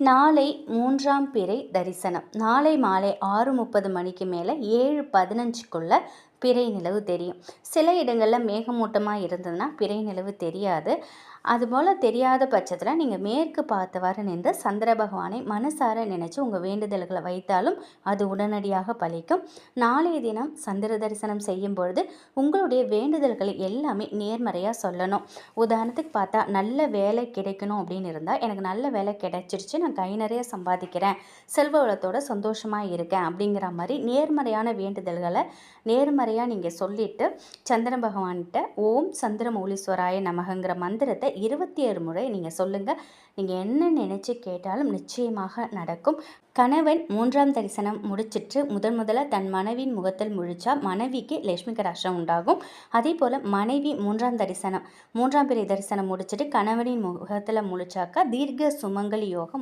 நாளை 3ஆம் பிறை தரிசனம். நாளை மாலை 6:30 மணிக்கு மேலே 7:15க்குள்ள பிறை நிலவு தெரியும். சில இடங்களில் மேகமூட்டமாக இருந்ததுன்னா பிறை நிலவு தெரியாது. அதுபோல் தெரியாத பட்சத்தில் நீங்கள் மேற்கு பார்த்தவாறு நின்று சந்திர பகவானை மனசார நினச்சி உங்கள் வேண்டுதல்களை வைத்தாலும் அது உடனடியாக பலிக்கும். நாளைய தினம் சந்திர தரிசனம் செய்யும் பொழுது உங்களுடைய வேண்டுதல்களை எல்லாமே நேர்மறையாக சொல்லணும். உதாரணத்துக்கு பார்த்தா நல்ல வேலை கிடைக்கணும் அப்படின்னு இருந்தால், எனக்கு நல்ல வேலை கிடைச்சிருச்சு, நான் கை நிறைய சம்பாதிக்கிறேன், செல்வ வளத்தோட சந்தோஷமாக இருக்கேன் அப்படிங்கிற மாதிரி நேர்மறையான வேண்டுதல்களை நேர்மறையாக நீங்கள் சொல்லிவிட்டு சந்திர பகவான்கிட்ட ஓம் சந்திரமௌலீஸ்வராய நமகங்கிற மந்திரத்தை 27 முறை நீங்கள் சொல்லுங்கள். நீங்கள் என்ன நினச்சி கேட்டாலும் நிச்சயமாக நடக்கும். கணவன் 3ஆம் தரிசனம் முடிச்சிட்டு முதலாக தன் மனைவியின் முகத்தில் முழிச்சா மனைவிக்கு லட்சுமி கடாட்சம் உண்டாகும். அதே போல் மனைவி 3ஆம் பிறை தரிசனம் முடிச்சுட்டு கணவனின் முகத்தில் முழிச்சாக்கா தீர்க்க சுமங்கலி யோகம்